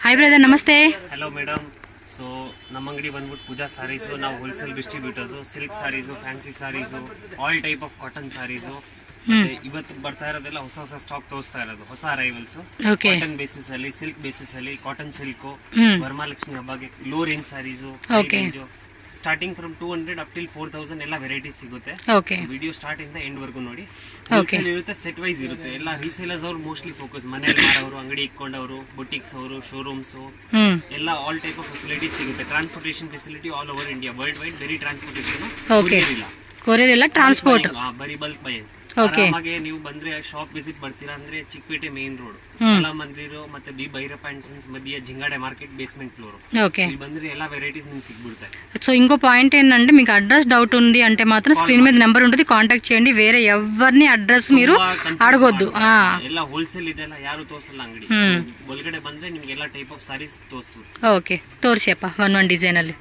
हाय brother नमस्ते. Hello madam. So ನಮ್ಮ ಅಂಗಡಿ ಬಂದ್ಬಿಟ್ಟು ಪೂಜಾ ಸಾರೀಸ್ ನಾವು wholesale distributors silk sarees fancy sarees all type of cotton sarees ಇವತ್ತು ಬರ್ತಾ ಇರೋದೆಲ್ಲ ಹೊಸ ಹೊಸ ಸ್ಟಾಕ್ ತೋರಿಸ್ತಾ ಇರೋದು ಹೊಸ ಅರೈವಲ್ಸ್ ಕಾಟನ್ ಬೇಸಿಸ್ ಅಲ್ಲಿ ಸಿಲ್ಕ್ ಬೇಸಿಸ್ ಅಲ್ಲಿ ಕಾಟನ್ ಸಿಲ್ಕ್ ವರಮಹಾಲಕ್ಷ್ಮಿ ಹಬ್ಬಕ್ಕೆ low range sarees starting from 200 up till 4000 ಎಲ್ಲ ವೆರೈಟೀಸ್ ಸಿಗುತ್ತೆ. ವಿಡಿಯೋ ಸ್ಟಾರ್ಟ್ ಇಂದ ಎಂಡ್ ವರ್ಗು ನೋಡಿ. ಹೋಲ್ಸೇಲ್ ಇರುತ್ತೆ, ಸೆಟ್ ವೈಸ್ ಇರುತ್ತೆ. ಎಲ್ಲ ರೀಸೇಲರ್ಸ್ ಅವರು ಮೋಸ್ಟ್ಲಿ ಫೋಕಸ್ ಮನೆಯಲ್ಲಿ ಮಾರೋರು, ಅಂಗಡಿ ಇಟ್ಕೊಂಡವರು, ಬುಟಿಕ್ಸ್ ಅವರು, ಶೋರೂಮ್ಸ್ ಎಲ್ಲ ಆಲ್ ಟೈಪ್ ಆಫ್ ಫೆಸಿಲಿಟೀಸ್ ಸಿಗುತ್ತೆ. Transportation facility all over India, world wide ಬರೀ ಟ್ರಾನ್ಸ್ಪೋರ್ಟೇಷನ್, ಕೊರಿಯರ್ ಇಲ್ಲ, ಟ್ರಾನ್ಸ್ಪೋರ್ಟ್ ಬರೀ ಬಲ್ಕ್ ಬೈ. ಆರಾಮಾಗಿ ನೀವು ಬಂದ್ರೆ ಶಾಪ್ ವಿಸಿಟ್ ಬರ್ತೀರಾ ಅಂದ್ರೆ ಚಿಕ್ಕಪೇಟೆ ಮೇನ್ ರೋಡ್ ಕಲಾ ಮಂದಿರ ಮತ್ತೆ ಬಿ ಭೈರಪ್ಪ ಅಂಡ್ ಸನ್ಸ್ ಮಧ್ಯ జింగాడే మార్కెట్ బేస్మెంట్ ఫ్లోర్. ಇಲ್ಲಿ ಬಂದ್ರೆ ಎಲ್ಲ వెరైటీస్ మీకు సిగ్గుతాయి. సో ఇంకో పాయింట్ ఏంటంటే మీకు అడ్రస్ డౌట్ ఉంది అంటే మాత్రం స్క్రీన్ మీద నెంబర్ ఉంటుంది, కాంటాక్ట్ చేయండి. వేరే ఎవరిని అడ్రస్ మీరు అడగొద్దు. ಎಲ್ಲ ಹೋಲ್ಸೇಲ್ ಇದೆಲ್ಲ ಯಾರು ತೋರಿಸಲ್ಲ ಅಂಗಡಿ. ಒಳಗಡೆ ಬಂದ್ರೆ ನಿಮಗೆ ಎಲ್ಲ ಟೈಪ್ ಆಫ್ ಸಾರೀಸ್ ತೋರಿಸ್ತೀವಿ. ఓకే తోర్చేప వన్ డిజైన్ ಅಲ್ಲಿ.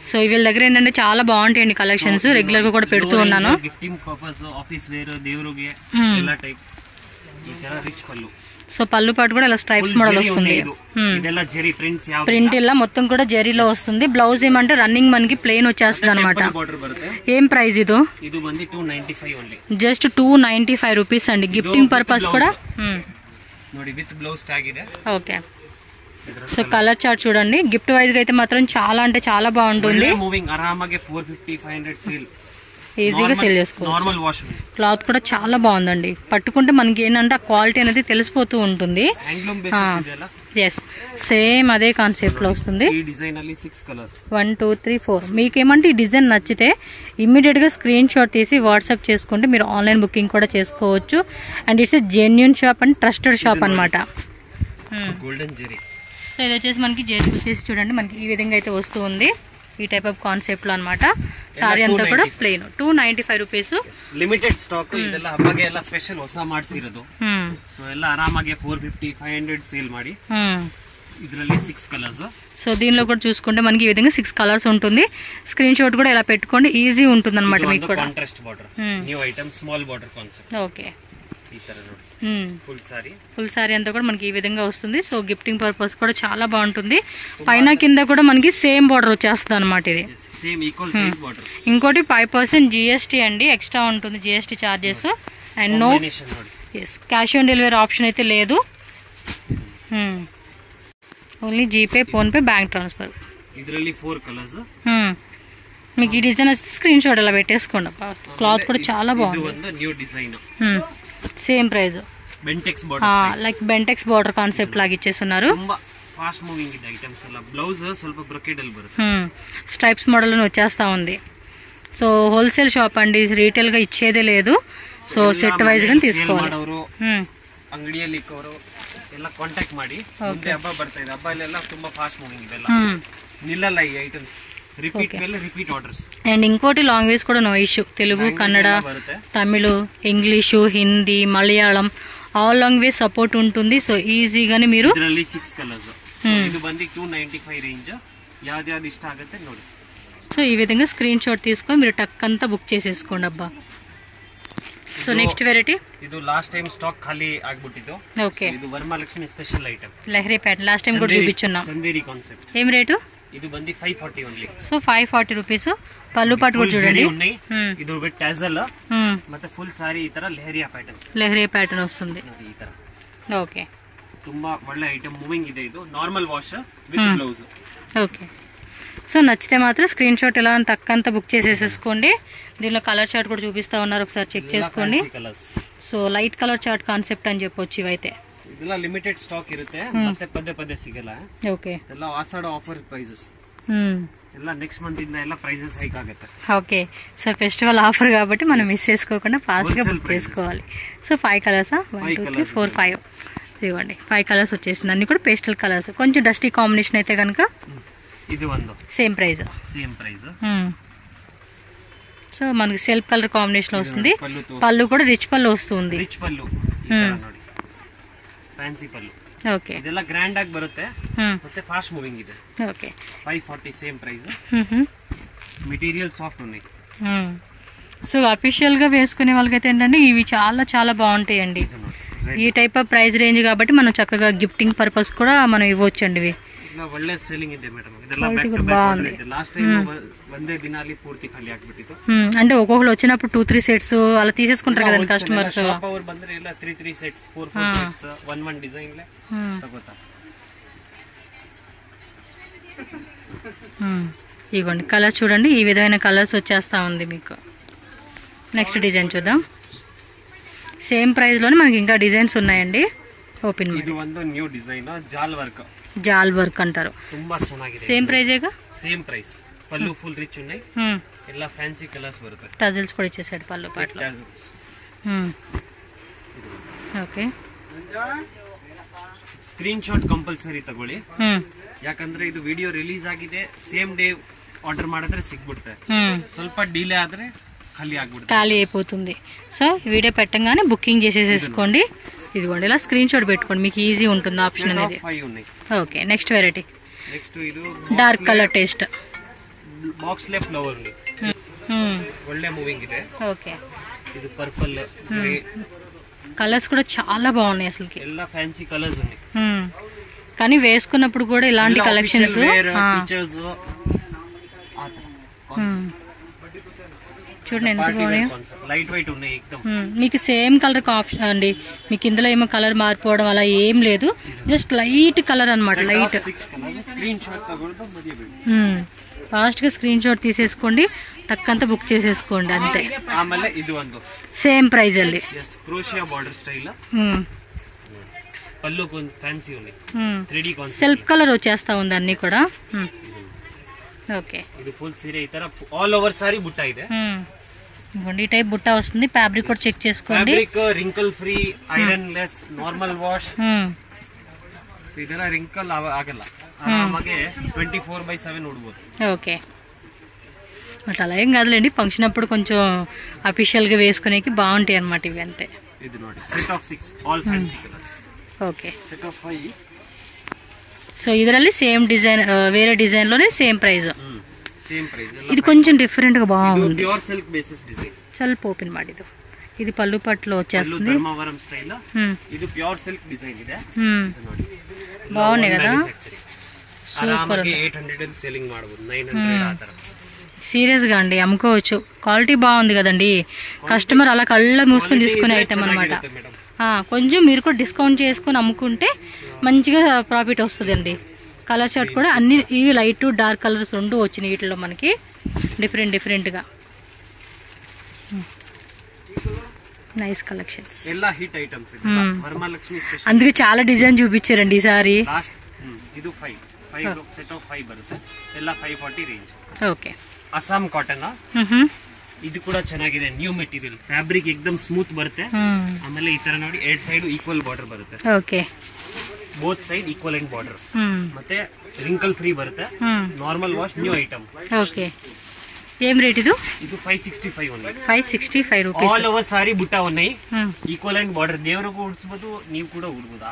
సో వీళ్ళ దగ్గర ఏంటంటే చాలా బాగుంటాయండి కలెక్షన్స్, రెగ్యులర్ గా కూడా పెడుతూ ఉన్నాను. గిఫ్టింగ్ పర్పస్, ఆఫీస్ వేర్, దేవుడిಗೆ ಎಲ್ಲ ಟೈಪ್. ಈ ತರ ರಿಚ್ ಪಲ್ಲು. సో పళ్ళు పాటు కూడా ఇలా స్ట్రైప్స్ మోడల్ వస్తుంది. ಇದೆಲ್ಲ ಜೆರಿ ಪ್ರಿಂಟ್ಸ್, ಯಾವ ప్రింట్ ఇలా మొత్తం కూడా జెరీలో వస్తుంది. బ్లౌజ్ ఏమంటే రన్నింగ్ మనకి ప్లెయిన్ వచ్చేస్తుంది అనమాట. ఏం ప్రైస్ ఇది? ಇದು ಬಂದು 295 ಓನ್ಲಿ. జస్ట్ 295 రూపీస్ అండి. గిఫ్టింగ్ పర్పస్ కూడా ನೋಡಿ విత్ బ్లౌజ్ ట్యాగ్ ಇದೆ. ఓకే. సో కలర్ చార్ట్ చూడండి. గిఫ్ట్ వైజ్ గా అయితే మాత్రం చాలా అంటే చాలా బాగుంటుంది. మూవింగ్ ఆరామాగే 450 500 సేల్ ఈజీగా సేల్ చేసుకోవచ్చు. Normal wash. క్లాత్ కూడా చాలా బాగుందండి. పట్టుకుంటే మనకి ఏంటంటే ఆ క్వాలిటీ అనేది తెలిసిపోతూ ఉంటుంది. ఎస్, సేమ్ అదే కాన్సెప్ట్ లో వస్తుంది. 1 2 3 4. మీకేమంటే ఈ డిజైన్ నచ్చితే ఇమ్మీడియట్ గా స్క్రీన్ షాట్ తీసి వాట్సాప్ చేసుకుంటే మీరు ఆన్లైన్ బుకింగ్ కూడా చేసుకోవచ్చు. And it's genuine shop and trusted shop అనమాట. గోల్డెన్ జెరీ. సో ఇది వచ్చేసి మనకి జెరీ వచ్చేసి చూడండి మనకి ఈ విధంగా అయితే వస్తూ ఉంది. ఈ టైప్ ఆఫ్ కాన్సెప్ట్ లో అనమాట. సారీ అంతా కూడా ప్లెయిన్ 295 రూపీస్. Limited stock. ಇದೆಲ್ಲ ಹಬ್ಬಗೆ ಎಲ್ಲ ಸ್ಪೆಷಲ್ ಹೊಸ ಮಾಡಿಸಿರೋದು. ಸೊ ಎಲ್ಲ ಆರಾಮಾಗಿ 450 500 ಸೇಲ್ ಮಾಡಿ. ಇದರಲ್ಲಿ 6 కలర్స్. సో దీనిలో కూడా చూసుకుంటే మనకి ఈ విధంగా 6 కలర్స్ ఉంటుంది. స్క్రీన్ షాట్ కూడా ఇలా పెట్టుకోండి, ఈజీ ఉంటుంది అనమాట మీకు కూడా. Contrast border, new item, small border concept. Okay. ఈ ತರ ನೋಡಿ. ఫుల్ సారీ అంతా కూడా మనకి ఈ విధంగా వస్తుంది. సో గిఫ్టింగ్ పర్పస్ కూడా చాలా బాగుంటుంది. పైన కింద కూడా మనకి సేమ్ బార్డర్ వచ్చేస్తుంది అనమాట. ఇది సేమ్ ఈక్వల్ సైజ్ బార్డర్. ఇంకోటి 5% జిఎస్టీ అండి, ఎక్స్ట్రా ఉంటుంది GST charges. And no cash on delivery option అయితే లేదు. Only GPay, PhonePe, bank transfer. ಇದರಲ್ಲಿ 4 కలర్స్. మీకు ఈ డిజైన్ వస్తే స్క్రీన్ షాట్ అలా పెట్టేసుకోండి. క్లాత్ కూడా చాలా బాగుంది. New design. Same price. Bentex border, like Bentex border concept లాగా ఇచ్చేస్తున్నారు. ತುಂಬಾ ఫాస్ట్ మూవింగ్ ಇದೆ ఐటమ్స్ ಎಲ್ಲ. బ్లౌజ్ ಸ್ವಲ್ಪ బ్రొకేడల్ బರುತ್ತೆ. స్ట్రైప్స్ మోడల్ వచ్చేస్తా ఉంది. సో హోల్సేల్ షాప్ అండి, రీటైల్ గా ఇచ్చేదే లేదు. సో సెట్ వైజ్ గా తీసుకోవాలి. ಅಂಗಡಿಯಲ್ಲಿ ಇಕ್ಕವರು ಎಲ್ಲ ಕಾಂಟ್ಯಾಕ್ಟ್ ಮಾಡಿ. ಮುಂದೆ ಹಬ್ಬ ಬರ್ತಾ ಇದೆ, ಹಬ್ಬಲೆಲ್ಲ ತುಂಬಾ ಫಾಸ್ಟ್ ಮೂವಿಂಗ್ ಇದೆಲ್ಲ, ನಿಲ್ಲಲ್ಲ ಈ ಐಟಮ್ಸ್. రిపీట్ ಮೇಲೆ రిపీట్ ఆర్డర్స్. అండ్ ఇంకోటి లాంగ్వేజ్ కూడా no issue. Telugu, Kannada, Tamil, English, Hindi, Malayalam all language support ఉంటుంది. సో ఈజీగానే మీరు 6 కలర్స్. ఇది ಬಂದು 295 రేంజ్. యాది ఇష్ట ఆಗುತ್ತೆ ನೋಡಿ. సో ఈ విధంగా స్క్రీన్ షాట్ తీసుకొని మీరు టక్ అంతా బుక్ చేసేసుకోండి అబ్బా. సో నెక్స్ట్ వెరైటీ ಇದು ಲಾಸ್ಟ್ ಟೈಮ್ ಸ್ಟಾಕ್ ಖಾಲಿ ಆಗ್ಬಿಟ್ಟಿತ್ತು. ఓకే. ಇದು Varamahalakshmi special item, Lahari pattern. Last time కూడా చూపించున్నాం. చందేరి కాన్సెప్ట్. ఏం రేటు? ಇದು ಬಂದು 540 ఓన్లీ. So 540 rupees. పళ్ళు పాటు కూడా చూడండి. ಇದು ವಿತ್ ಟ್ಯಾಸಲ್ ಮತ್ತೆ ಫುಲ್ ಸಾರಿ ಈ ತರ ಲಹರಿಯಾ ಪ್ಯಾಟರ್ನ್ వస్తుంది. ಈ ತರ. ఓకే. ತುಂಬಾ ಒಳ್ಳೆ ಐಟಮ್, ಮೂವಿಂಗ್ ಇದೆ. ಇದು normal wash with blouse. Okay. So నచ్చితే మాత్రం స్క్రీన్ షాట్ ఇలా టక్కంతా బుక్ చేసేసుకోండి. దీనిలో కలర్ చార్ట్ కూడా చూపిస్తా ఉన్నారు, ఒకసారి చెక్ చేసుకోండి. So light colour chart concept అని చెప్పొచ్చు ఇవైతే. ಇದೆಲ್ಲ ಲಿಮಿಟೆಡ್ ಸ್ಟಾಕ್ ಇರುತ್ತೆ, ಮತ್ತೆ ಪದೇ ಪದೇ ಸಿಗಲ್ಲ. ಓಕೆ. ಎಲ್ಲ ಆಷಾಢ ಆಫರ್ ಪ್ರೈಸಸ್. ಎಲ್ಲ నెక్స్ట్ మంత్ ఇంದ ಎಲ್ಲ ప్రైజెస్ హైక్ ఆಗುತ್ತೆ. ఓకే. సో ఫెస్టివల్ ఆఫర్ కాబట్టి మనం మిస్ చేసుకోకుండా ఫాస్ట్ గా బుక్ చేసుకోవాలి. So 5 colours. 1 2 3 4 5 ఇదిగోండి. 5 కలర్స్ వచ్చేసింది. అన్ని కూడా పేస్టల్ కలర్స్. కొంచెం డస్టీ కాంబినేషన్ అయితే కనుక ఇది ಒಂದು సేమ్ ప్రైస్. సో మనకి సెల్ఫ్ కలర్ కాంబినేషన్ లో వస్తుంది. పళ్ళు కూడా రిచ్ పళ్ళు వస్తుంది. ರಿಚ್ ಪಲ್ಲು ನೋಡಿ, ಫ್ಯಾನ್ಸಿ ಪಲ್ಲು. ఓకే. ಇದೆಲ್ಲ ಗ್ರ್ಯಾಂಡ್ ಆಗಿ ಬರುತ್ತೆ, ಮತ್ತೆ ಫಾಸ್ಟ್ ಮೂವಿಂಗ್ ಇದೆ. Okay. 540 same price. Material soft ఉన్నాయి. సో అఫీషియల్ గా వేసుకునే వాళ్ళకైతే ఏంటంటే ఇవి చాలా చాలా బాగుంటాయండి. ఈ టైప్ ఆఫ్ ప్రైస్ రేంజ్ కాబట్టి మనం చక్కగా గిఫ్టింగ్ పర్పస్ కూడా మనం ఇవ్వచ్చు అండి. ఇవి ಒಳ್ಳೆ ಸೇಲಿಂಗ್ ಇದೆ ಮೇಡಮ್. ಇದೆಲ್ಲ ಬ್ಯಾಕ್ ಟು ಬ್ಯಾಕ್ ಇದೆ. ಲಾಸ್ಟ್ ಟೈಮ್ ಒಂದೇ ದಿನಲ್ಲಿ ಪೂರ್ತಿ ಖಾಲಿ ಆಗಿಬಿಟ್ಟಿತ್ತು. అంటే ఒక్కొక్కరు వచ్చినప్పుడు 2-3 సెట్స్ అలా తీసేసుకుంటారు కదండి కస్టమర్స్. షాప్ అవర్ ಬಂದ್ರೆ ಎಲ್ಲ 3 సెట్స్ 4 సెట్స్ 1 డిజైన్ లే తగోతా. ఇగోండి కలర్ చూడండి, ఈ విధమైన కలర్స్ వచ్చేస్తా ఉంది మీకు. నెక్స్ట్ డిజైన్ చూద్దాం. సేమ్ ప్రైస్ లోనే మనకి ఇంకా డిజైన్స్ ఉన్నాయండి. ఓపెన్ ఇది ಒಂದು న్యూ డిజైన్ జాల్ వర్క్ అంటారు. ತುಂಬಾ ಚೆನ್ನಾಗಿದೆ. సేమ్ ప్రైజేగా? Same price. పల్లు ఫుల్ రిచ్ ఉన్నాయి. ಎಲ್ಲ ಫ್ಯಾನ್ಸಿ కలర్స్ ಬರುತ್ತೆ. టజల్స్ కూడా ఇచ్చేసాడు పల్లు పాటలో. ఓకే, ಸ್ಕ್ರೀನ್ ಶಾಟ್ ಕಂಪಲ್ಸರಿ ತಗೊಳ್ಳಿ. ಯಾಕಂದ್ರೆ ಇದು ವಿಡಿಯೋ ರಿಲೀಸ್ ಆಗಿದೆ, ಸೇಮ್ ಡೇ ಆರ್ಡರ್ ಮಾಡಿದ್ರೆ ಸಿಗ್ಬಿಡುತ್ತೆ. ಸ್ವಲ್ಪ ಡಿಲೇ ಆದ್ರೆ ఖాళీ అయిపోతుంది. సో వీడియో పెట్టగానే బుకింగ్ చేసేసుకోండి. ఇదిగోండి ఇలా స్క్రీన్ షాట్ పెట్టుకోండి, మీకు ఈజీ ఉంటుంది ఆప్షన్ అనేది. Okay, next variety dark colour taste box లే ఫ్లవర్ ఉంది. ఒಳ್ಳೆ మూవింగ్ ಇದೆ. ఓకే, ఇది పర్పుల్ గ్రే కలర్స్ కూడా చాలా బాగున్నాయి అసలు. ಎಲ್ಲ ఫ్యాన్సీ కలర్స్ ఉన్నాయి. కానీ వేసుకున్నప్పుడు కూడా ఇలాంటి కలెక్షన్స్ చూడండి ఎంత బాగున్నాయో. లైట్ వెయిట్ ఉన్నాయి. మీకు సేమ్ కలర్ ఆప్షన్ అండి. మీకు ఇందులో ఏమో కలర్ మారిపోవడం అలా ఏం లేదు, జస్ట్ లైట్ కలర్ అన్నమాట. లైట్ ఫాస్ట్ గా స్క్రీన్ షాట్ తీసేసుకోండి, టక్కంతా బుక్ చేసేసుకోండి అంతే. సేమ్ ప్రైస్ అండి. సెల్ఫ్ కలర్ వచ్చేస్తా ఉంది అన్ని కూడా. ఓకే, ఇది ఫుల్ సీరే ఈ ತರ ఆల్ ఓవర్ సారీ బుట్ట ಇದೆ. ఈ టైప్ బుట్ట వస్తుంది. ఫ్యాబ్రిక్ కూడా చెక్ చేసుకోండి. Fabric wrinkle free, iron less, normal wash. So ಇದೆಲ್ಲ ರಿಂಕಲ್ ಆಗಲ್ಲ, ಆರಾಮಾಗಿ 24/7 ಉಡಬಹುದು. ఓకే, బట్ అలా ఏం కాదులేండి, ఫంక్షన్ అప్పుడు కొంచెం అఫీషియల్ గా వేసుకునేకి బాగుంటాయి అన్నమాట ఇవి అంతే. ఇది ನೋಡಿ set of 6 all fancy colours. Okay, set of 5. So ಇದರಲ್ಲಿ సేమ్ డిజైన్ వేరే డిజైన్ లోనే సేమ్ ప్రైస్. ఇది కొంచెం డిఫరెంట్ గా బాగుంది. Pure silk basis design. ಸ್ವಲ್ಪ ಓಪನ್ ಮಾಡಿದ್ದು. ఇది పల్లు పట్టులో వచ్చేస్తుంది. ధర్మవరం స్టైల్. ఇది ప్యూర్ సిల్క్ డిజైన్ ಇದೆ. బాగున్నాయి కదా. సూపర్. 800 సెల్లింగ్ ಮಾಡಬಹುದು, 900 ఆ ತರ. సీరియస్ గా అండి అమ్ముకోవచ్చు. క్వాలిటీ బాగుంది కదండి. కస్టమర్ అలా కళ్ళ మూసుకొని తీసుకునే ఐటమ్ అన్నమాట. కొంచెం మీరు కూడా డిస్కౌంట్ చేసుకుని అమ్ముకుంటే మంచిగా ప్రాఫిట్ వస్తుంది అండి. కలర్ చార్ట్ కూడా అన్ని ఈ లైట్ డార్క్ కలర్స్ రెండు వచ్చినాయి వీటిలో మనకి డిఫరెంట్ గా. Nice collections. అందుకే చాలా డిజైన్ చూపించారండి ఈసారి. Okay, Assam cotton. ಇದು ಕೂಡ ಚೆನ್ನಾಗಿದೆ, ನ್ಯೂ ಮೆಟೀರಿಯಲ್. ಫ್ಯಾಬ್ರಿಕ್ ಎಕ್ದಮ್ ಸ್ಮೂತ್ ಬರುತ್ತೆ. ಆಮೇಲೆ ಈ ತರ ನೋಡಿ 2 ಸೈಡ್ ಈಕ್ವಲ್ ಬಾರ್ಡರ್ ಬರುತ್ತೆ. Okay, both side equal and border. ಮತ್ತೆ ರಿಂಕಲ್ ಫ್ರೀ ಬರುತ್ತೆ. Normal wash, new item. Okay, ఏం రేట్ ఇది? ಇದು 565 ఉంది. 565 రూపీస్. ఆల్ ఓవర్ సారీ బుట్ట ఉన్నాయి. Equal and border. ದೇವರಿಗೂ ಉಡ್ಸಬಹುದು, ನೀವು ಕೂಡ ಉಡ್ಬಹುದು.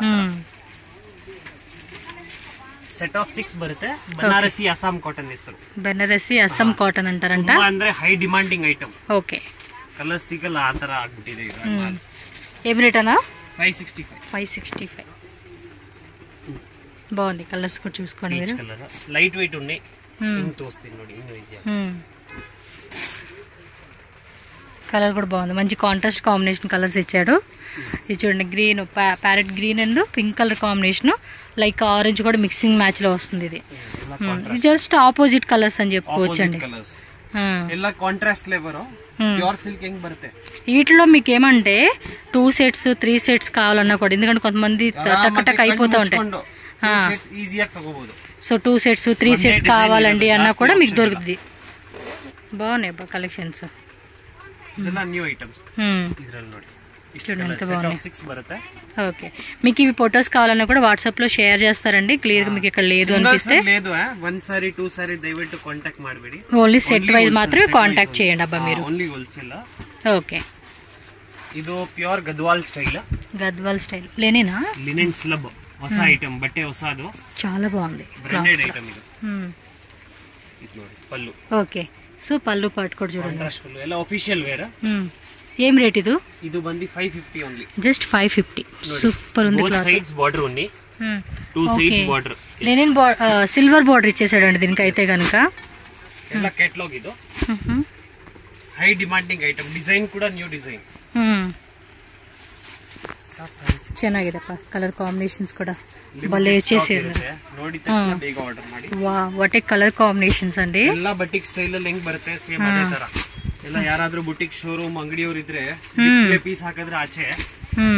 ಸೆಟ್ ಆಫ್ 6 ಬರುತ್ತೆ. ಬನಾರಸಿ ಅಸ್ಸಾಂ ಕಾಟನ್ ಹೆಸರು. ಬನಾರಸಿ ಅಸ್ಸಾಂ ಕಾಟನ್ ಅಂತಾರಂತ. ಅಂದ್ರೆ high demanding item. Okay, colour ಸಿಗಲ್ಲ ಆ ತರ ಆಗ್ಬಿಟ್ಟಿದೆ ಈಗ. ఏం రేట్ అన్నా? 565. బాగుంది. కలర్స్ కూడా చూసుకోండి మీరు. లైట్ వెయిట్ ఉన్నాయి. తోస్తుంది ನೋಡಿ, ఇన్ని ఈజీ. కలర్ కూడా బాగుంది, మంచి కాంట్రాస్ట్ కాంబినేషన్ కలర్స్ ఇచ్చాడు. ఇది చూడండి, green, parrot green and pink colour combination, like orange కూడా మిక్సింగ్ మ్యాచ్ లో వస్తుంది. ఇది జస్ట్ ఆపోజిట్ కలర్స్ అని చెప్పుకోవచ్చు అండి. వీటిలో మీకు ఏమంటే 2 సెట్స్ 3 సెట్స్ కావాలన్నా కూడా, ఎందుకంటే కొంతమంది టక్ అయిపోతూ ఉంటాయి. సో 2 సెట్స్ 3 సెట్స్ కావాలండి అన్నా కూడా మీకు దొరుకుతుంది. బాగున్నాయి కలెక్షన్స్. ఓకే, మీకు ఇవి ఫొటోస్ కావాలన్నా కూడా వాట్సాప్ లో షేర్ చేస్తారండి. క్లియర్ గా మీకు ఇక్కడ లేదు అనిపిస్తే ఓన్లీ సెట్ వైజ్ మాత్రమే కాంటాక్ట్ చేయండి అబ్బా మీరు. ఓకే, ಇದು pure Gadwal style. Gadwal style లేనేనా? లినెన్ స్లబ్, ಹೊಸ ಐಟಮ್, ಬಟ್ಟೆ ಹೊಸದು, చాలా బాగుంది. బ్రాండెడ్ ఐటమ్ ಇದು. ఇది ನೋಡಿ ಪಲ್ಲು. ఓకే, సో పల్లు పాటు కూడా చూడండి. కాంట్రాస్ట్ పల్లు, ಎಲ್ಲ ಆಫಿಷಿಯಲ್ ವೇರ್. ఏం రేట్ ఇది? ಇದು ಬಂದಿ 550 ಓನ್ಲಿ. జస్ట్ 550. సూపర్ ఉంది క్లాత్. సైడ్స్ బార్డర్ ఉంది. 2 sides border. Linen silver border ఇచ్చేసాడండి దీనికైతే గనుక. ಎಲ್ಲ ಕ್ಯಾಟಲಾಗ್ ಇದು. High demanding item. ಡಿಸೈನ್ ಕೂಡ ನ್ಯೂ ಡಿಸೈನ್. ಚೆನ್ನಾಗಿದೆಪ್ಪ. ಕಲರ್ ಕಾಂಬಿನೇಷನ್ಸ್ ಕೂಡ ಭಲೇ చేసారు. ನೋಡಿ ತಕ್ಷಣ ಬೇಗ ಆರ್ಡರ್ ಮಾಡಿ. ವಾಹ್, ವಾಟ್ ಎ ಕಲರ್ ಕಾಂಬಿನೇಷನ್ಸ್ ಅಂడి. ಎಲ್ಲ ಬಟಿಕ್ ಸ್ಟೈಲ್ ಅಲ್ಲಿ ಹೆಂಗ್ ಬರುತ್ತೆ ಸೇಮ್ ಅದೇ ತರ. ಎಲ್ಲ ಯಾರಾದ್ರೂ ಬುಟಿಕ್ ಶೋರೂಮ್ ಅಂಗಡಿಯವರು ಇದ್ರೆ ಡಿಸ್ಪ್ಲೇ ಪೀಸ್ ಹಾಕಿದ್ರೆ ಆಚೆ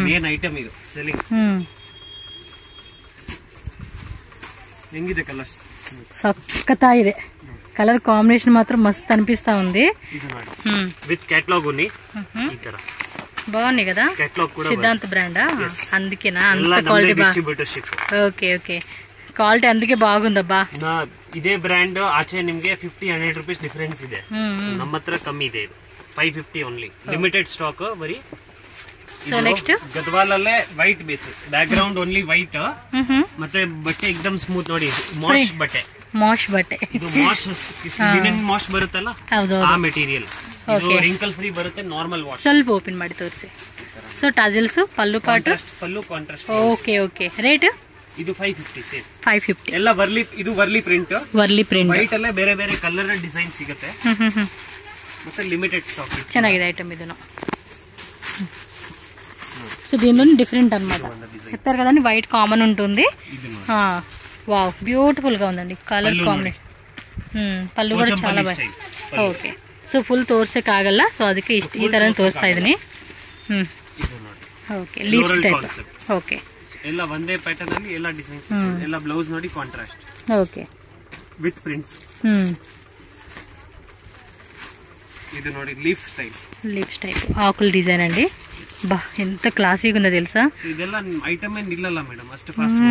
ಮೇನ್ ಐಟಮ್ ಇದು ಸೆಲ್ಲಿಂಗ್. ಹೆಂಗಿದೆ ಕಲರ್ಸ್? సక్కతాయిదే. కలర్ కాంబినేషన్ మాత్రం మస్తు అనిపిస్తా ఉంది. ఇది ನೋಡಿ విత్ కేటలాగ్ ఉంది. ఈ ತರ బాగుంది కదా. కేటలాగ్ కూడా సిద్ధాంత్ బ్రాండా? అందుకేనా అంత quality distributorship. Okay okay, quality అందుకే బాగుందబ్బా. ಇದೇ ಬ್ರ್ಯಾಂಡ್ ಆಚೆ ನಿಮ್ಗೆ 50-100 ರೂಪೀಸ್ ಡಿಫರೆನ್ಸ್ ಇದೆ. ನಮ್ಮ ಹತ್ರ ಕಮ್ಮಿ ಇದೆ. ಇದು 550 ಓನ್ಲಿ. ಲಿಮಿಟೆಡ್ ಸ್ಟಾಕ್ ಬರೀ. ಸೊ ನೆಕ್ಸ್ಟ್ ಗದ್ವಾಲ್ ಅಲ್ಲೇ white basis, back ground only white. ಮತ್ತೆ ಬಟ್ಟೆ ಎಕ್ದಮ್ ಸ್ಮೂತ್ ನೋಡಿ. ಮಾಶ್ ಬಟ್ಟೆ. ಮಾಶ್ ಬಟ್ಟೆ. ಇದು ಮಾಶ್ ಲಿನನ್ ಮಾಶ್ ಬರುತ್ತಲ್ಲ ಆ ಮೆಟೀರಿಯಲ್. ಇದು ರಿಂಕಲ್ ಫ್ರೀ ಬರುತ್ತೆ. Normal wash. ಸ್ವಲ್ಪ ಓಪನ್ ಮಾಡಿ ತೋರಿಸಿ. So tassels, pallu part, pallu contrast. Okay okay. Rate ಇದು 550 ಸೇಮ್. 550. ಎಲ್ಲ ವರ್ಲಿ. ಇದು Warli print. Warli print. White ಅಲ್ಲೇ ಬೇರೆ ಬೇರೆ ಕಲರ್ ಡಿಸೈನ್ ಸಿಗುತ್ತೆ. ಮತ್ತೆ ಲಿಮಿಟೆಡ್ ಸ್ಟಾಕ್. ಚೆನ್ನಾಗಿದೆ ಐಟಮ್ ಇದು. సో దీనిలో డిఫరెంట్ అన్నమాట. చెప్పారు కదండి, వైట్ కామన్ ఉంటుంది. వావ్, బ్యూటిఫుల్ గా ఉందండి కలర్ కాంబినేషన్. పళ్ళు కూడా చాలా బాగుంది. ఓಕೆ, ಸೊ ಫುಲ್ ತೋರ್ಸಕ್ಕಾಗಲ್ಲ, ಸೊ ಅದಕ್ಕೆ ಈ ತರ ತೋರಿಸ್ತಾ ಇದೀನಿ. Okay, leaves type. ಓಕೆ, ಎಲ್ಲ ಒಂದೇ ಪ್ಯಾಟರ್ನ್ ಅಲ್ಲಿ ಎಲ್ಲ ಡಿಸೈನ್ಸ್. ಎಲ್ಲ ಬ್ಲೌಸ್ ನೋಡಿ ಕಾಂಟ್ರಾಸ್ಟ್. Okay, with prints. ఇది ನೋಡಿ లీఫ్ స్టైల్. లీఫ్ టైప్ ఆకుల డిజైన్ అండి. బా, ఎంత క్లాసీగా ఉందో తెలుసా. ಇದೆಲ್ಲ ಐಟಮ್ ಏನ್ ನಿಲ್ಲಲ್ಲ ಮೇಡಮ್, ಅಷ್ಟು ಫಾಸ್ಟ್.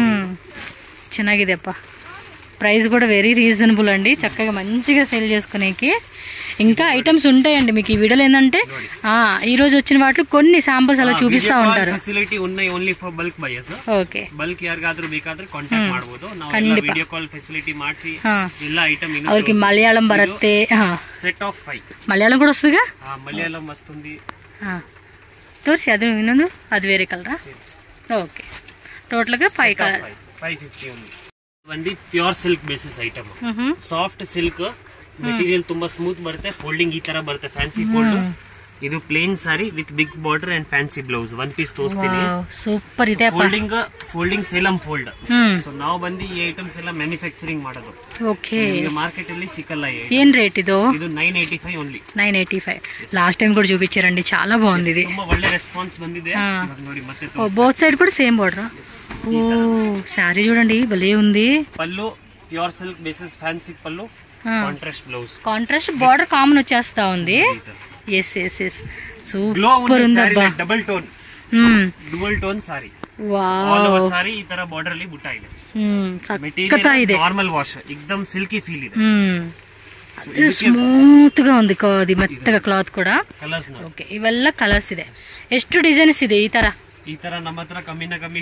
ಚೆನ್ನಾಗಿದೆ ಅಪ್ಪ. ప్రైస్ కూడా వెరీ రీజనబుల్ అండి. చక్కగా మంచిగా సేల్ చేసుకునేకి ఇంకా ఐటమ్స్ ఉంటాయండి మీకు ఈ వీడియోలో. ఏంటంటే ఈ రోజు వచ్చిన వాటిలో కొన్ని శాంపుల్స్ అలా చూపిస్తా ఉంటారు. ಫೆಸಿಲಿಟಿ ఉన్నాయి only for bulk buyers. Okay, bulk ಯಾರಿಗಾದ್ರೂ ಬೇಕಾದ್ರೆ ಕಾಂಟ್ಯಾಕ್ಟ್ ಮಾಡಬಹುದು. ನಾವು ವಿಡಿಯೋ ಕಾಲ್ ಫೆಸಿಲಿಟಿ ಮಾಡಿಸಿ ಎಲ್ಲ ಐಟಮ್ ಅವ್ರಿಗೆ ಮಲಯಾಳಂ ಬರುತ್ತೆ. ಸೆಟ್ ಆಫ್ 5 మలయాళం కూడా వస్తుందిగా. మలయాళం వస్తుంది. తోర్సి అది ಇನ್ನೊಂದು అది వేరే కలరా? ఓకే, టోటల్ గా 5 కలర్. 550 ఉంది. ಒಂದು pure silk basis item. Soft silk material, ತುಂಬಾ ಸ್ಮೂತ್ ಬರುತ್ತೆ. ಫೋಲ್ಡಿಂಗ್ ಈ ತರ ಬರುತ್ತೆ, ಫ್ಯಾನ್ಸಿ ಫೋಲ್ಡ್. ಇದು plain sari with big border and fancy blouse. One piece ತೋರಿಸ್ತೀನಿ. ಸೂಪರ್ ಇದೆ. Folding Salem fold. ಸೊ ನಾವು ಬಂದು ಈ ಐಟಮ್ಸ್ ಎಲ್ಲ ಮ್ಯಾನುಫ್ಯಾಕ್ಚರಿಂಗ್ ಮಾಡೋದು. ಓಕೆ, ಮಾರ್ಕೆಟ್ ಅಲ್ಲಿ ಸಿಕ್ಕಲ್ಲ. ಏನ್ ರೇಟ್ ಇದು? ಇದು 985 ಓನ್ಲಿ. 985. లాస్ట్ టైం కూడా చూపించారండి, చాలా బాగుంది ఇది. ತುಂಬಾ ಒಳ್ಳೆ ರೆಸ್ಪಾನ್ಸ್ ಬಂದಿದೆ. ನೋಡಿ ಮತ್ತೆ బోత్ సైడ్ కూడా సేమ్ బార్డర్. ఓ, శారీ చూడండి భలే ఉంది. పల్లు ప్యూర్ సిల్క్ బేసిస్ ఫ్యాన్సీ పల్లు, contrast blouse. Contrast border common వచ్చేస్తా ఉంది. ఎస్ ఎస్ ఎస్, సూపర్ ఉంది అబ్బా. ಡಬಲ್ ಟೋನ್, ಡುವಲ್ ಟೋನ್ ಸಾರಿ. ವಾವ್, ಸಾರಿ ಈ ತರ ಬಾರ್ಡರ್ ಅಲ್ಲಿ ಬುಟ್ಟ ಇದೆ. ಸಕ್ಕತ್ತಾ ಇದೆ. ನಾರ್ಮಲ್ ವಾಶ್, ಎಕ್ದಮ್ ಸಿಲ್ಕಿ ಫೀಲ್ ಇದೆ. ಸ್ಮೂತ್ గా ఉంది, మెత్తగా క్లాత్ కూడా. ಕಲರ್ಸ್ ಓಕೆ, ಇವೆಲ್ಲ ಕಲರ್ಸ್ ಇದೆ. ಎಷ್ಟು ಡಿಸೈನ್ಸ್ ಇದೆ ಈ ತರ? ಈ ತರ ನಮ್ಮ ಹತ್ರ ಕಮ್ಮಿನ ಕಮ್ಮಿ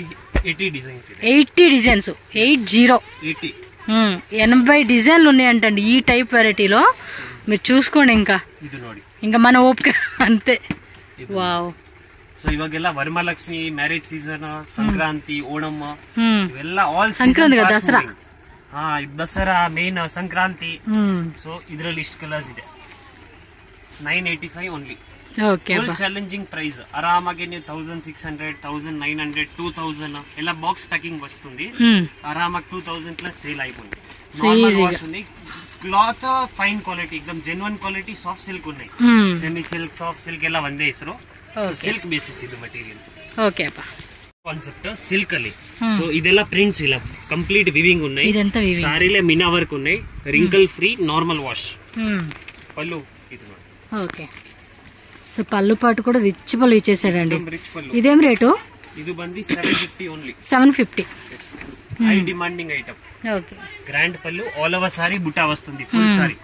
80 ಡಿಸೈನ್ಸ್ ಇದೆ. 80 డిజైన్స్. 80 80 డిజైన్లు ఉన్నాయంటండి ఈ టైప్ వెరైటీలో. మీరు చూసుకోండి. ಇದು ನೋಡಿ, ఇంకా మన ఓపిక అంతే. వావ్. సో ಇವಾಗೆಲ್ಲ ವರಮಹಾಲಕ್ಷ್ಮಿ, ಮ್ಯಾರೇಜ್ ಸೀಸನ್, ಸಂಕ್ರಾಂತಿ, ಓಣಂ ಇವೆಲ್ಲ all Sankranti, Dasara. Dasara main Sankranti. So ಇದರಲ್ಲಿ ಇಷ್ಟು ಕಲರ್ಸ್ ಇದೆ. 985 ಓನ್ಲಿ. Full challenging price. ಆರಾಮಾಗಿ ನೀವು 1600, 1900, 2000 ಎಲ್ಲ బాక్స్ ప్యాకింగ్ వస్తుంది. ఆరామాಗಿ 2000 ప్లస్ సేల్ అయిపోయింది. నార్మల్ వాష్ ఉంది. క్లాత్ ఫైన్ క్వాలిటీ, ఎక్దమ్ జెన్యున్ క్వాలిటీ. సాఫ్ట్ సిల్క్ ఉన్నాయి. సెమీ సిల్క్, సాఫ్ట్ సిల్క్ ಎಲ್ಲ ಒಂದೇ ಹೆಸರು. ಸಿಲ್ಕ್ ಬೇಸಿಸ್ ಇದು ಮೆಟೀರಿಯಲ್. ఓకే అప్ప. ಕಾನ್ಸೆಪ್ಟ್ ಸಿಲ್ಕ್ ಅಲ್ಲಿ. ಸೊ ಇದೆಲ್ಲ ಪ್ರಿಂಟ್ಸ್ ಇಲ್ಲ, ಕಂಪ್ಲೀಟ್ ವಿವಿಂಗ್ ఉన్నాయి. ಸಾರಿಲೇ ಮಿನಾ ವರ್ಕ್ ఉన్నాయి. Wrinkle free, normal wash. Pallu ఇది ನೋಡಿ. ఓకే, సో పళ్ళు పాటు కూడా రిచ్ పళ్ళు ఇచ్చేసాడండి. ఇదేం రేటు? ఇది బంది 750 only. 750. High demanding item. Okay, grand పళ్ళు, ఆల్ ఓవర్ సారీ బుట్టా వస్తుంది. ఫుల్ సారీ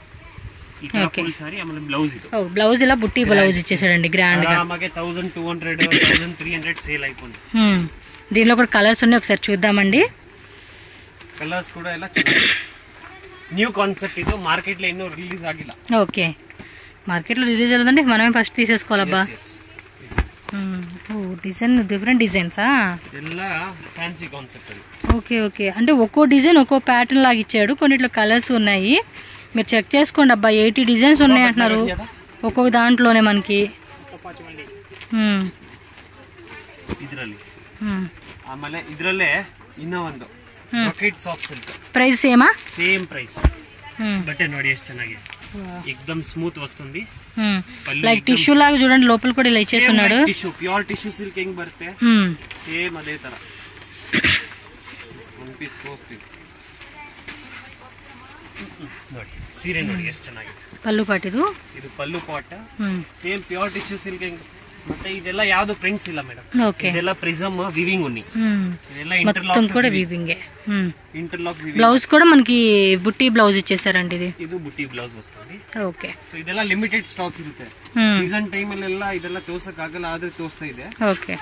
ఇట్లా ఫుల్ సారీ. ఆಮೇಲೆ బ్లౌజ్ ఇది. బ్లౌజ్ ఇలా బుట్టి బ్లౌజ్ ఇచ్చేసాడండి గ్రాండ్ గా. ఆమెకి 1200, 1300 సేల్ అయిపోయింది. దీనిలో కూడా కలర్స్ ఉన్నాయి, ఒకసారి చూద్దామండి. ಕಲರ್ಸ್ ಕೂಡ ಎಲ್ಲ ಚೆನ್ನಾಗಿದೆ. ನ್ಯೂ ಕಾನ್ಸೆಪ್ಟ್ ಇದು, ಮಾರ್ಕೆಟ್ లో ಇನ್ನೂ ರಿಲೀಸ್ ಆಗಿಲ್ಲ. ఓకే, మార్కెట్ లో రిలీజ్ అవ్వదండి, మనమే ఫస్ట్ తీసేసుకోవాలబ్బా. డిజైన్ డిఫరెంట్ డిజైన్సా? ಎಲ್ಲ ఫ్యాన్సీ కాన్సెప్ట్ అది. ఓకే ఓకే, అంటే ఒక్కో డిజైన్ ఒక్కో ప్యాటర్న్ లాగా ఇచ్చాడు. కొన్నిట్లో కలర్స్ ఉన్నాయి, మీరు చెక్ చేసుకోండి. అబ్బా 80 డిజైన్స్ ఉన్నాయి అంటున్నారు ఒక్కొక్క దాంట్లోనే మనకి. ಇದರಲ್ಲಿ ಆಮೇಲೆ ಇದರಲ್ಲೇ ಇನ್ನೂ ಒಂದು ರಾಕೆಟ್ ಸಾಫ್ಟ್ ಸಿಲ್ಕ್. ప్రైస్ సేమా? Same price. బట్టే ನೋಡಿ ಎಷ್ಟು ಚೆನ್ನಾಗಿದೆ, ఎక్దమ్ స్మూత్ వస్తుంది. లైక్ టిష్యూ లాగా చూడండి, లోపల కూడా ఇలా ఇచ్చేస్తున్నాడు. టిష్యూ, ప్యూర్ టిష్యూ సిల్క్ ಹೆಂಗ್ ಬರುತ್ತೆ ಸೇಮ್ ಅದೇ ತರ. ಒನ್ ಪೀಸ್ ತೋರಿಸ್ತೀವಿ ನೋಡಿ. ಸೀರೆ ನೋಡಿ ಎಷ್ಟು ಚೆನ್ನಾಗಿದೆ. ಪಲ್ಲು ಪಾಟ್ ಇದು pallu part, same pure tissue silk. ಮತ್ತೆ ಇದೆಲ್ಲ ಯಾವ್ದು ಪ್ರಿಂಟ್ಸ್ ಇಲ್ಲ ಮೇಡಮ್. ಇದೆಲ್ಲ ಪ್ರಿಸಮ್ ವಿವಿಂಗ್ ಉನ್ನಿ. మొత్తం కూడా వీవింగ్. ఇంటర్లాక్ బ్లౌజ్ కూడా మనకి బుట్టి బ్లౌజ్ ఇచ్చేసారండి. ఇది బుట్టి బ్లౌజ్ వస్తుంది. ఓకే, సో ಇದೆಲ್ಲ ಲಿಮಿಟೆಡ್ ಸ್ಟಾಕ್ ಇರುತ್ತೆ. సీజన్ టైం ಅಲ್ಲೆಲ್ಲ ಇದೆಲ್ಲ ತೋರ್ಸಕ್ ಆಗಲ್ಲ, ಆದ್ರೆ ತೋರಿಸ್ತಾ ಇದೆ. ఓకే,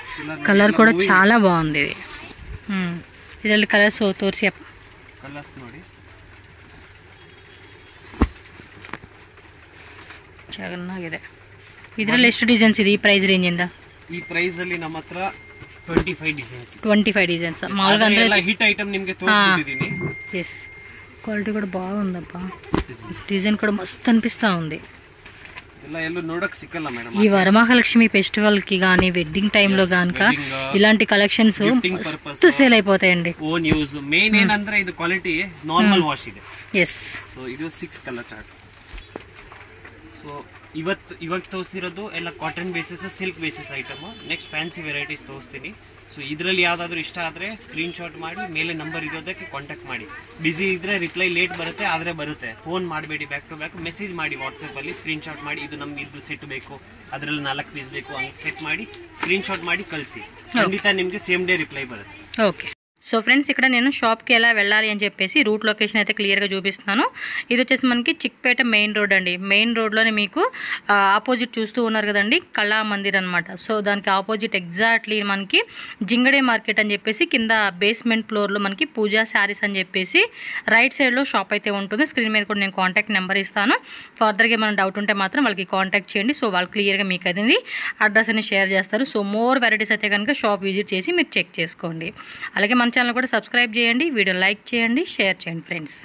కలర్ కూడా చాలా బాగుంది ఇది. ಇದರಲ್ಲಿ ಕಲರ್ಸ್ ತೋರಿಸಿ ಅಪ್ಪ. ಕಲರ್ಸ್ ನೋಡಿ ಚೆನ್ನಾಗಿದೆ. ಇದರಲ್ಲಿ ಎಷ್ಟು ಡಿಸೈನ್ಸ್ ಇದೆ ಈ ಪ್ರೈಸ್ ರೇಂಜ್ ಇಂದ? ಈ ಪ್ರೈಸ್ ಅಲ್ಲಿ ನಮ್ಮ ಹತ್ರ 25 ಡಿಸೈನ್ಸ್. 25 డిజైన్స్ మామూలుగా ಅಂದ್ರೆ హిట్ ఐటమ్ నిಮಗೆ తోరిಸ್ತಿದ್ದೀನಿ. yes, క్వాలిటీ కూడా బాగుందప్పా. డిజైన్ కూడా మస్తు అనిపిస్తా ఉంది. ಎಲ್ಲ ನೋಡಕ್ ಸಿಕ್ಕಲ್ಲ ಮೇಡಮ್. ఈ వరమహాలక్ష్మి ఫెస్టివల్ కి గానీ వెడ్డింగ్ టైం లో గానక ఇలాంటి కలెక్షన్స్ మస్తు సేల్ అయిపోతాయండి. ఓన్ యూజ్ మెయిన్ ಏನಂದ್ರೆ ಇದು ಕ್ವಾಲಿಟಿ ನಾರ್ಮಲ್ ವಾಶ್ ಇದೆ. ಎಸ್, ಸೊ ಇದು 6 ಕಲರ್ ಚಾರ್ಟ್. ಸೊ ಇವತ್ತು ತೋರಿಸಿರೋದು ಎಲ್ಲ cotton basis, silk basis item. Next fancy varieties ತೋರಿಸ್ತೀನಿ. ಸೊ ಇದರಲ್ಲಿ ಯಾವ್ದಾದ್ರು ಇಷ್ಟ ಆದ್ರೆ ಸ್ಕ್ರೀನ್ ಶಾಟ್ ಮಾಡಿ ಮೇಲೆ ನಂಬರ್ ಇರೋದಕ್ಕೆ ಕಾಂಟ್ಯಾಕ್ಟ್ ಮಾಡಿ. ಬಿಸಿ ಇದ್ರೆ ರಿಪ್ಲೈ ಲೇಟ್ ಬರುತ್ತೆ, ಆದ್ರೆ ಬರುತ್ತೆ. ಫೋನ್ ಮಾಡಬೇಡಿ, ಬ್ಯಾಕ್ ಟು ಬ್ಯಾಕ್ ಮೆಸೇಜ್ ಮಾಡಿ ವಾಟ್ಸ್ಆಪ್ ಅಲ್ಲಿ. ಸ್ಕ್ರೀನ್ ಶಾಟ್ ಮಾಡಿ ಇದು ನಮ್ಗೆ ಇದ್ರ ಸೆಟ್ ಬೇಕು, ಅದ್ರಲ್ಲಿ 4 ಪೀಸ್ ಬೇಕು, ಹಂಗೆ ಸೆಟ್ ಮಾಡಿ ಸ್ಕ್ರೀನ್ ಶಾಟ್ ಮಾಡಿ ಕಳಿಸಿ. ಖಂಡಿತ ನಿಮ್ಗೆ ಸೇಮ್ ಡೇ ರಿಪ್ಲೈ ಬರುತ್ತೆ. ఓకే. సో ఫ్రెండ్స్, ఇక్కడ నేను షాప్కి ఎలా వెళ్ళాలి అని చెప్పేసి రూట్ లొకేషన్ అయితే క్లియర్గా చూపిస్తున్నాను. ఇది వచ్చేసి మనకి చిక్పేట మెయిన్ రోడ్ అండి. మెయిన్ రోడ్లోనే మీకు ఆపోజిట్ చూస్తూ ఉన్నారు కదండి, కళా మందిర్ అనమాట. సో దానికి ఆపోజిట్ ఎగ్జాక్ట్లీ మనకి జింగడే మార్కెట్ అని చెప్పేసి కింద బేస్మెంట్ ఫ్లోర్లో మనకి పూజా శారీస్ అని చెప్పేసి రైట్ సైడ్లో షాప్ అయితే ఉంటుంది. స్క్రీన్ మీద కూడా నేను కాంటాక్ట్ నెంబర్ ఇస్తాను. ఫర్దర్గా ఏమైనా డౌట్ ఉంటే మాత్రం వాళ్ళకి కాంటాక్ట్ చేయండి. సో వాళ్ళు క్లియర్గా మీకు అది అడ్రస్ అని షేర్ చేస్తారు. సో మోర్ వెరైటీస్ అయితే కనుక షాప్ విజిట్ చేసి మీరు చెక్ చేసుకోండి. అలాగే మన ఛానల్ కూడా సబ్స్క్రైబ్ చేయండి, వీడియో లైక్ చేయండి, షేర్ చేయండి ఫ్రెండ్స్.